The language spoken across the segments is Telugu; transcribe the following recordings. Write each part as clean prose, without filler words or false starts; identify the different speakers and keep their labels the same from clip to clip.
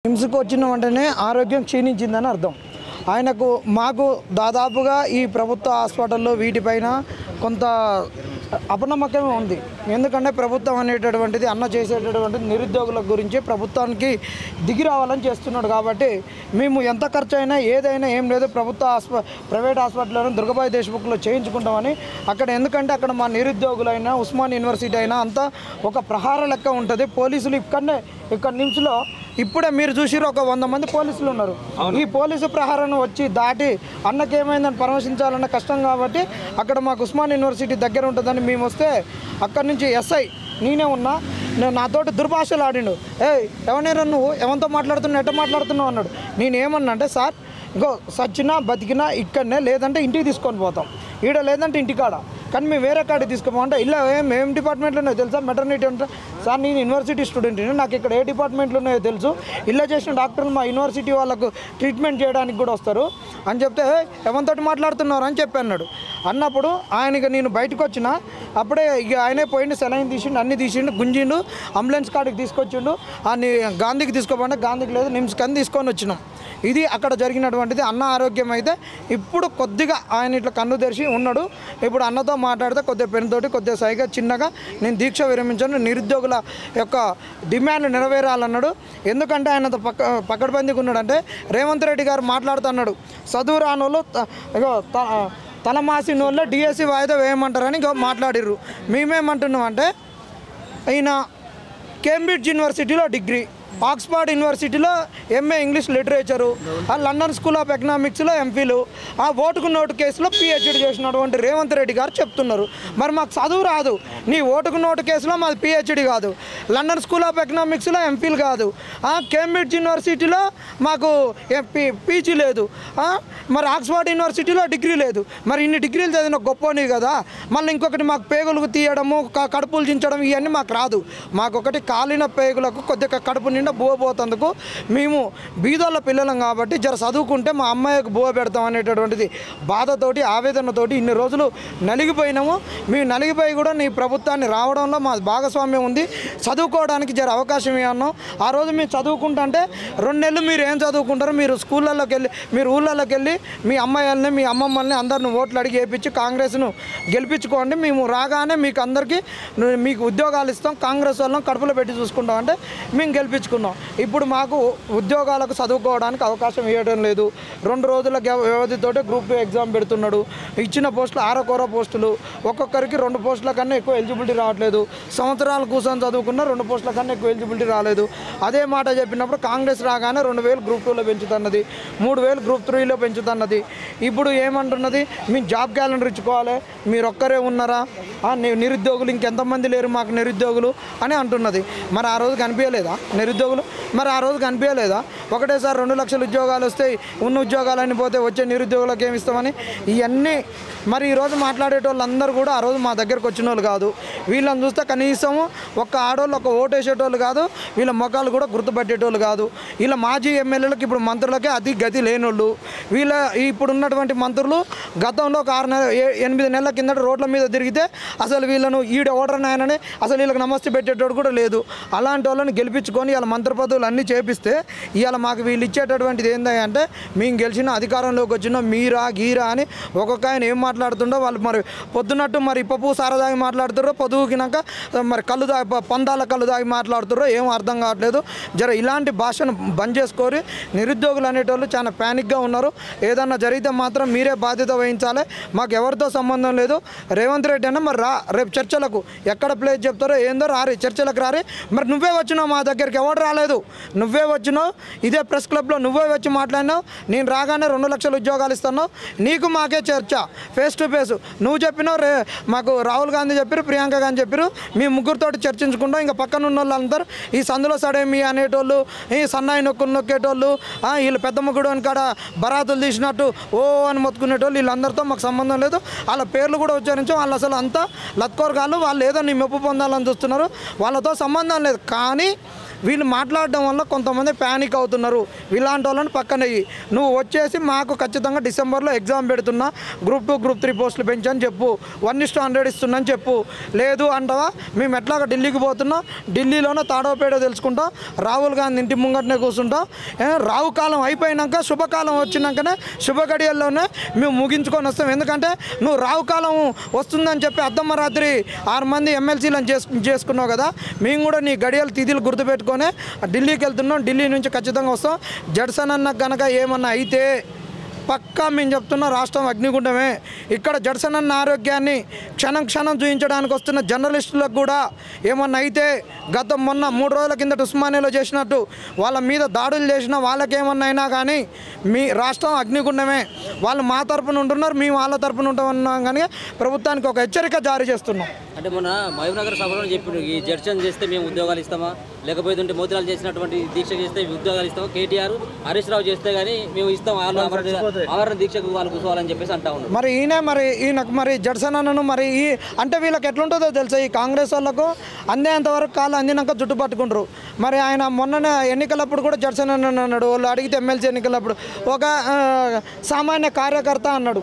Speaker 1: నిమ్స్‌కి వచ్చిన వెంటనే ఆరోగ్యం క్షీణించిందని అర్థం. ఆయనకు మాకు దాదాపుగా ఈ ప్రభుత్వ హాస్పిటల్లో వీటిపైన కొంత అపనమ్మకమే ఉంది. ఎందుకంటే ప్రభుత్వం అనేటటువంటిది అన్న చేసేటటువంటిది నిరుద్యోగుల గురించి ప్రభుత్వానికి దిగి రావాలని చేస్తున్నాడు. కాబట్టి మేము ఎంత ఖర్చు అయినా ఏదైనా ఏం లేదు ప్రైవేట్ హాస్పిటల్లోనే దుర్గాబాయి దేశ్ముఖ్లో చేయించుకుంటామని అక్కడ. ఎందుకంటే అక్కడ మా నిరుద్యోగులైనా ఉస్మాన్ యూనివర్సిటీ అయినా అంతా ఒక ప్రహార లెక్క ఉంటుంది. పోలీసులు ఇక్కడ నిమ్స్లో ఇప్పుడే మీరు చూసిరు ఒక 100 మంది పోలీసులు ఉన్నారు. ఈ పోలీసు ప్రహారం వచ్చి దాటి అన్నకేమైందని పరామర్శించాలన్న కష్టం. కాబట్టి అక్కడ మాకు ఉస్మాన్ యూనివర్సిటీ దగ్గర ఉంటుందని మేము వస్తే అక్కడి నుంచి ఎస్ఐ నేనే ఉన్నా, నాతోటి దుర్భాషలు ఆడిండు. ఎవరైనా నువ్వు ఎవరితో మాట్లాడుతున్నావు, ఎట్ట మాట్లాడుతున్నావు అన్నాడు. నేనేమన్నా అంటే, సార్ ఇంకో సచ్చినా బతికినా ఇక్కడనే, లేదంటే ఇంటికి తీసుకొని పోతాం, ఈడ లేదంటే ఇంటికాడ, కానీ మేము వేరే కాడికి తీసుకోమంటే ఇలా ఏం డిపార్ట్మెంట్లు ఉన్నాయో తెలుసా, మెటర్నిటీ అంటే. సార్ నేను యూనివర్సిటీ స్టూడెంట్ని, నాకు ఇక్కడ ఏ డిపార్ట్మెంట్లు ఉన్నాయో తెలుసు, ఇలా చేసిన డాక్టర్లు మా యూనివర్సిటీ వాళ్ళకు ట్రీట్మెంట్ చేయడానికి కూడా వస్తారు అని చెప్తే ఎవరితోటి మాట్లాడుతున్నారు అని చెప్పి అన్నాడు. అన్నప్పుడు ఆయనకి నేను బయటకు వచ్చిన అప్పుడే ఇక ఆయనే పోయిండు, సెలైన్ తీసిండు, అన్నీ తీసిండు, గుంజిండు, అంబులెన్స్ కాడికి తీసుకొచ్చిండు. గాంధీకి తీసుకోమంటే గాంధీకి లేదు, నిమ్స్కి అని తీసుకొని వచ్చినాం. ఇది అక్కడ జరిగినటువంటిది. అన్న ఆరోగ్యం అయితే ఇప్పుడు కొద్దిగా ఆయన ఇట్లా కన్ను తెరిచి ఉన్నాడు. ఇప్పుడు అన్నతో మాట్లాడితే కొద్దిగా పెన్నుతోటి కొద్దిగా సైగా చిన్నగా నేను దీక్ష విరమించాను, నిరుద్యోగుల యొక్క డిమాండ్ నెరవేరాలన్నాడు. ఎందుకంటే ఆయన పక్కడబందిగా ఉన్నాడంటే రేవంత్ రెడ్డి గారు మాట్లాడుతున్నాడు, చదువు రాని వాళ్ళు తలమాసిన వాళ్ళు డిఎస్సి వాయిదా వేయమంటారని మాట్లాడిర్రు. మేమేమంటున్నాం అంటే ఈయన కేంబ్రిడ్జ్ యూనివర్సిటీలో డిగ్రీ, ఆక్స్ఫర్డ్ యూనివర్సిటీలో ఎంఏ ఇంగ్లీష్ లిటరేచరు, ఆ లండన్ స్కూల్ ఆఫ్ ఎకనామిక్స్లో ఎంఫిలు, ఆ ఓటుకు నోటు కేసులో పిహెచ్డి చేసినటువంటి రేవంత్ రెడ్డి గారు చెప్తున్నారు. మరి మాకు చదువు రాదు, నీ ఓటుకు నోటు కేసులో మాది పిహెచ్డి కాదు, లండన్ స్కూల్ ఆఫ్ ఎకనామిక్స్లో ఎంఫిల్ కాదు, కేంబ్రిడ్జ్ యూనివర్సిటీలో మాకు పీజీ లేదు, మరి ఆక్స్ఫర్డ్ యూనివర్సిటీలో డిగ్రీ లేదు. మరి ఇన్ని డిగ్రీలు చదివిన గొప్పని కదా. మళ్ళీ ఇంకొకటి మాకు పేగులకు తీయడము, కడుపులు చించడం ఇవన్నీ మాకు రాదు. మాకొకటి కాలిన పేగులకు కొద్దిగా కడుపు నిండా బువ్వ పోతందుకు మేము బీదోళ్ళ పిల్లలం కాబట్టి జర చదువుకుంటే మా అమ్మాయికి బువ్వ పెడతాం అనేటటువంటిది బాధతోటి ఆవేదనతోటి ఇన్ని రోజులు నలిగిపోయినాము. మేము నలిగిపోయి కూడా నీ ప్రభుత్వాన్ని రావడంలో మా భాగస్వామ్యం ఉంది. చదువుకోవడానికి జర అవకాశం ఇవ్వన్నాం. ఆ రోజు మేము చదువుకుంటుంటే 2 నెలలు మీరు ఏం చదువుకుంటారు, మీరు స్కూళ్ళల్లోకి వెళ్ళి మీరు ఊళ్ళల్లోకి వెళ్ళి మీ అమ్మాయిల్ని మీ అమ్మమ్మల్ని అందరిని ఓట్లు అడిగి వేయించి కాంగ్రెస్ను గెలిపించుకోండి, మేము రాగానే మీకు అందరికీ మీకు ఉద్యోగాలు ఇస్తాం, కాంగ్రెస్ వాళ్ళని కడుపులో పెట్టి చూసుకుంటాం అంటే మేము గెలిపించుకున్నాం. ఇప్పుడు మాకు ఉద్యోగాలకు చదువుకోవడానికి అవకాశం ఇవ్వడం లేదు. 2 రోజుల వ్యవధితోటి గ్రూప్ 2 ఎగ్జామ్ పెడుతున్నాడు. ఇచ్చిన పోస్టులు ఆరకొర పోస్టులు, ఒక్కొక్కరికి 2 పోస్టుల కన్నా ఎక్కువ ఎలిజిబిలిటీ రావట్లేదు. సంవత్సరాలు కూర్చొని చదువుకున్న 2 పోస్టుల కన్నా ఎక్కువ ఎలిజిబిలిటీ రాలేదు. అదే మాట చెప్పినప్పుడు కాంగ్రెస్ రాగానే 2000 గ్రూప్ 2లో పెంచుతున్నది, 3000 గ్రూప్ 3లో పెంచుతున్నది. ఇప్పుడు ఏమంటున్నది, మేము జాబ్ క్యాలెండర్ ఇచ్చుకోవాలి, మీరు ఒక్కరే ఉన్నారా, నిరుద్యోగులు ఇంకెంతమంది లేరు మాకు నిరుద్యోగులు అని అంటున్నది. మరి ఆ రోజు కనిపించలేదా నిరుద్యోగులు? మరి ఆ రోజు కనిపించలేదా? ఒకటేసారి 2 లక్షల ఉద్యోగాలు వస్తాయి, ఉన్న ఉద్యోగాలన్నీ పోతే వచ్చే నిరుద్యోగులకు ఏమి ఇస్తామని ఇవన్నీ. మరి ఈరోజు మాట్లాడేటోళ్ళందరూ కూడా ఆ రోజు మా దగ్గరకు వచ్చిన వాళ్ళు కాదు. వీళ్ళని చూస్తే కనీసము ఒక్క ఆడోళ్ళు ఒక ఓటు వేసేటోళ్ళు కాదు, వీళ్ళ మొఖాలు కూడా గుర్తుపట్టేటోళ్ళు కాదు. వీళ్ళ మాజీ ఎమ్మెల్యేలకు ఇప్పుడు మంత్రులకే అతి గతి లేనోళ్ళు. వీళ్ళ ఇప్పుడు ఉన్నటువంటి మంత్రులు గతంలో ఒక 8 నెలల కిందట రోడ్ల మీద తిరిగితే అసలు వీళ్ళను ఈడ ఓటర్ నాయనని అసలు వీళ్ళకి నమస్తే పెట్టేటోడు కూడా లేదు. అలాంటి వాళ్ళని గెలిపించుకొని ఇలా మంత్రి పదవులు అన్నీ చేపిస్తే ఇవాళ మాకు వీళ్ళు ఇచ్చేటటువంటిది ఏంటంటే మేము గెలిచిన అధికారంలోకి వచ్చిన మీరా గీరా అని ఒక్కొక్క ఆయన ఏం మాట్లాడుతుండో వాళ్ళు. మరి పొద్దున్నట్టు మరి పప్పు సారదాగి మాట్లాడుతారో, పొద్దుకినాక మరి పందాల కళ్ళు దాగి మాట్లాడుతారో ఏం అర్థం కావట్లేదు. జర ఇలాంటి భాషను బంద్ చేసుకొని నిరుద్యోగులు అనేటోళ్ళు చాలా ప్యానిక్గా ఉన్నారు. ఏదన్నా జరిగితే మాత్రం మీరే బాధ్యత వహించాలి, మాకు ఎవరితో సంబంధం లేదు. రేవంత్ రెడ్డి అన్న మరి రేపు చర్చలకు ఎక్కడ ప్లేస్ చెప్తారో ఏందో రారి, చర్చలకు రారి. మరి నువ్వే వచ్చినావు మా దగ్గరికి, ఎవరు రాలేదు, నువ్వే వచ్చినావు. ఇదే ప్రెస్ క్లబ్లో నువ్వే వచ్చి మాట్లాడినావు. నేను రాగానే 2 లక్షల ఉద్యోగాలు ఇస్తున్నావు, నీకు మాకే చర్చ ఫేస్ టు ఫేస్. నువ్వు చెప్పినావు, మాకు రాహుల్ గాంధీ చెప్పారు, ప్రియాంక గాంధీ చెప్పారు, మీ ముగ్గురితోటి చర్చించుకుంటాం. ఇంకా పక్కన ఉన్న వాళ్ళందరూ ఈ సందులో సడేమి అనేటోళ్ళు, ఈ సన్నాయి నొక్కేటోళ్ళు, వీళ్ళు పెద్ద ముగ్గుడు అని కాడ బరాతులు తీసినట్టు ఓ అని మొత్తుకునేటోళ్ళు, వీళ్ళందరితో మాకు సంబంధం లేదు. వాళ్ళ పేర్లు కూడా ఉచ్చరించాం. వాళ్ళు అసలు అంతా లత్కోరగాళ్ళు, వాళ్ళు ఏదో నీ మెప్పు పొందాలని చూస్తున్నారు, వాళ్ళతో సంబంధం లేదు. కానీ వీళ్ళు మాట్లాడడం వల్ల కొంతమంది ప్యానిక్ అవుతున్నారు. ఇలాంటి వాళ్ళని పక్కనయ్యి నువ్వు వచ్చేసి మాకు ఖచ్చితంగా డిసెంబర్లో ఎగ్జామ్ పెడుతున్నా, గ్రూప్ 2 గ్రూప్ 3 పోస్టులు పెంచని చెప్పు, 1:100 ఇస్తున్నా చెప్పు. లేదు అంటావా మేము ఎట్లాగా ఢిల్లీకి పోతున్నాం, ఢిల్లీలోనే తాడోపేడో తెలుసుకుంటాం, రాహుల్ గాంధీ ఇంటి ముంగటనే కూర్చుంటాం. రావు కాలం అయిపోయినాక శుభకాలం వచ్చినాకనే శుభ గడియల్లోనే మేము ముగించుకొని వస్తాం. ఎందుకంటే నువ్వు రావు కాలం వస్తుందని చెప్పి అర్ధమ్మ రాత్రి 6 మంది ఎమ్మెల్సీలను చేసుకున్నావు కదా. మేము కూడా నీ గడియలు తిథులు గుర్తుపెట్టుకొని ఢిల్లీకి వెళ్తున్నాం. ఢిల్లీ నుంచి ఖచ్చితంగా వస్తాం. జడ్సన్ అన్న కనుక ఏమన్నా అయితే పక్కా మేము చెప్తున్నా రాష్ట్రం అగ్నిగుండమే. ఇక్కడ జడ్సన్ అన్న ఆరోగ్యాన్ని క్షణం క్షణం చూపించడానికి వస్తున్న జర్నలిస్టులకు కూడా ఏమన్నా అయితే మొన్న 3 రోజుల కిందట ఉస్మానియాలో చేసినట్టు వాళ్ళ మీద దాడులు చేసిన వాళ్ళకేమన్నా అయినా కానీ మీ రాష్ట్రం అగ్నిగుండమే. వాళ్ళు మా తరపున ఉంటున్నారు, మేము వాళ్ళ తరపున ఉంటామన్నాం. కానీ ప్రభుత్వానికి ఒక హెచ్చరిక జారీ చేస్తున్నాం.
Speaker 2: అంటే మొన్న మహబూబ్నగర్ సభలో చెప్పారు, ఈ జడ్సన్ చేస్తే మేము ఉద్యోగాలు ఇస్తామా, లేకపోతే మోతిలాల్ చేసినటువంటి దీక్ష చేస్తే ఉద్యోగాలు ఇస్తామా, కేటీఆర్ హరీష్ రావు చేస్తే కానీ మేము ఇస్తాం, ఆవరణ దీక్షకు వాళ్ళు కూర్చోవాలని చెప్పేసి అంటా ఉన్నారు.
Speaker 1: మరి ఈయనకు మరి జడ్సన్ అన్నను మరి అంటే వీళ్ళకి ఎట్లుంటుందో తెలుసా, ఈ కాంగ్రెస్ వాళ్ళకు అందేంతవరకు కాళ్ళు అందినాక జుట్టు పట్టుకుంటారు. మరి ఆయన మొన్న ఎన్నికలప్పుడు కూడా జడ్సన్ అన్న అన్నాడు, వాళ్ళు అడిగితే ఎమ్మెల్సీ ఎన్నికలప్పుడు ఒక సామాన్య కార్యకర్త అన్నాడు.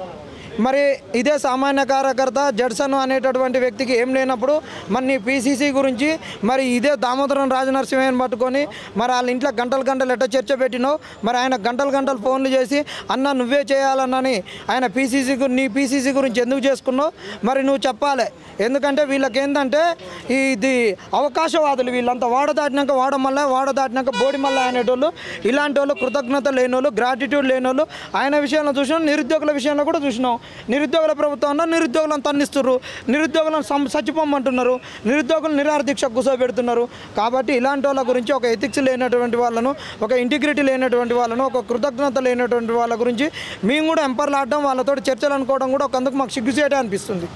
Speaker 1: మరి ఇదే సామాన్య కార్యకర్త జడ్సన్ అనేటటువంటి వ్యక్తికి ఏం లేనప్పుడు మరి నీ పీసీసీ గురించి మరి ఇదే దామోదరం రాజనరసింహని పట్టుకొని మరి వాళ్ళ ఇంట్లో గంటలు ఎట్ట చర్చ పెట్టినావు. మరి ఆయన గంటలు ఫోన్లు చేసి అన్న నువ్వే చేయాలన్నని ఆయన నీ పీసీసీ గురించి ఎందుకు చేసుకున్నావు మరి నువ్వు చెప్పాలి. ఎందుకంటే వీళ్ళకి ఏంటంటే ఇది అవకాశవాదులు, వీళ్ళంతా వాడ దాటినాక బోడిమల్ల అనేటోళ్ళు, ఇలాంటి వాళ్ళు కృతజ్ఞత లేని వాళ్ళు, గ్రాటిట్యూడ్ లేని వాళ్ళు. ఆయన విషయంలో చూసినాం, నిరుద్యోగుల విషయంలో కూడా చూసినాం. నిరుద్యోగుల ప్రభుత్వం నిరుద్యోగులను తన్నిస్తున్నారు, నిరుద్యోగులను చచ్చిపోమంటున్నారు, నిరుద్యోగులు నిరాహార దీక్ష కూర్చోబెడుతున్నారు. కాబట్టి ఇలాంటి వాళ్ళ గురించి ఒక ఎథిక్స్ లేనటువంటి వాళ్ళను, ఒక ఇంటిగ్రిటీ లేనటువంటి వాళ్ళను, ఒక కృతజ్ఞత లేనటువంటి వాళ్ళ గురించి మేము కూడా ఎంపర్లాడడం, వాళ్ళతో చర్చలు అనుకోవడం కూడా ఒకందుకు మాకు సిగ్గుచేటే అనిపిస్తుంది.